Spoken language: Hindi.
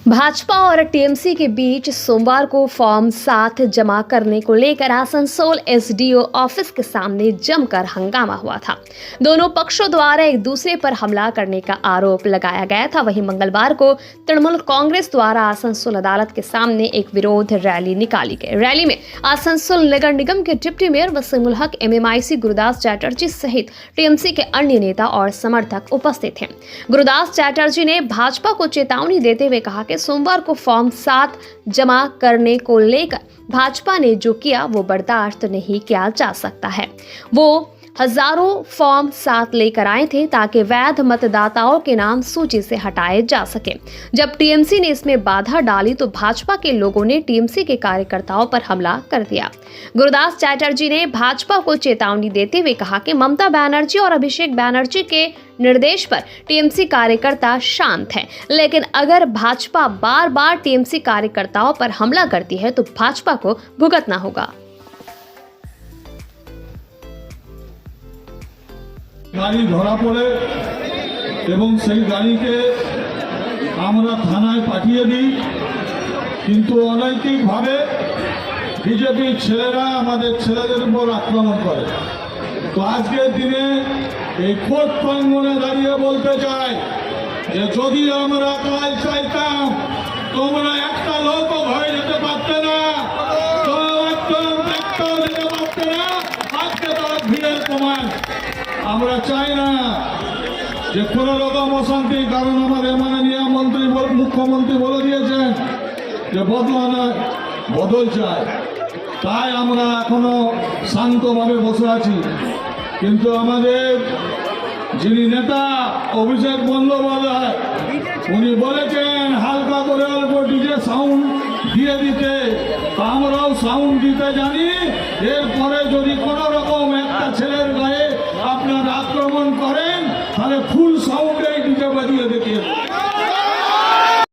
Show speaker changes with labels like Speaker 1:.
Speaker 1: भाजपा और टीएमसी के बीच सोमवार को फॉर्म 7 जमा करने को लेकर आसनसोल एसडीओ ऑफिस के सामने जमकर हंगामा हुआ था। दोनों पक्षों द्वारा एक दूसरे पर हमला करने का आरोप लगाया गया था। वहीं मंगलवार को तृणमूल कांग्रेस द्वारा आसनसोल अदालत के सामने एक विरोध रैली निकाली गई। रैली में आसनसोल नगर निगम के डिप्टी मेयर वसीमुल हक, एमएमआईसी गुरुदास चैटर्जी सहित टीएमसी के अन्य नेता और समर्थक उपस्थित हैं। गुरुदास चैटर्जी ने भाजपा को चेतावनी देते हुए कहा कि सोमवार को फॉर्म 7 जमा करने को लेकर भाजपा ने जो किया वो बर्दाश्त नहीं किया जा सकता है। वो हजारों फॉर्म 7 लेकर आए थे ताकि वैध मतदाताओं के नाम सूची से हटाए जा सके। जब टीएमसी ने इसमें बाधा डाली तो भाजपा के लोगों ने टीएमसी के कार्यकर्ताओं पर हमला कर दिया। गुरुदास चैटर्जी ने भाजपा को चेतावनी देते हुए कहा कि ममता बनर्जी और अभिषेक बनर्जी के निर्देश पर टीएमसी कार्यकर्ता शांत हैं, लेकिन अगर भाजपा बार बार टीएमसी कार्यकर्ताओं पर हमला करती है तो भाजपा को भुगतना होगा।
Speaker 2: गाड़ी धरा पड़े এবং সেই গাড়িকে আমরা থানায় পাঠিয়ে দিই, কিন্তু অনৈতিকভাবে বিজেপি ছেলেরা আমাদের ছেলেদের উপর আক্রমণ করে। তো আজকের দিনে এই কোর্ট প্রাঙ্গণে দাঁড়িয়ে বলতে চাই যে যদি আমরা কাল চাইতাম তোমরা একটা লোকও ভয় যেতে পারতে না, যেতে পারতে না। আজকে তার ভিড়ের প্রমাণ আমরা চাই না যে কোনো রকম অশান্তি, কারণ আমাদের মাননীয় মন্ত্রী মুখ্যমন্ত্রী বলে দিয়েছেন যে বদল চাই। তাই আমরা এখনো শান্তভাবে বসে আছি। কিন্তু আমাদের যিনি নেতা অভিষেক বন্দ্যোপাধ্যায় উনি বলেছেন হালকা করে অল্প ডিজে সাউন্ড দিয়ে দিতে, আমরাও সাউন্ড দিতে জানি। এরপরে যদি কোনো রকম একটা ছেলের গায়ে আপনারা আক্রমণ করেন তাহলে ফুল সাউন্ডে ডিজে বাজিয়ে দেখিয়ে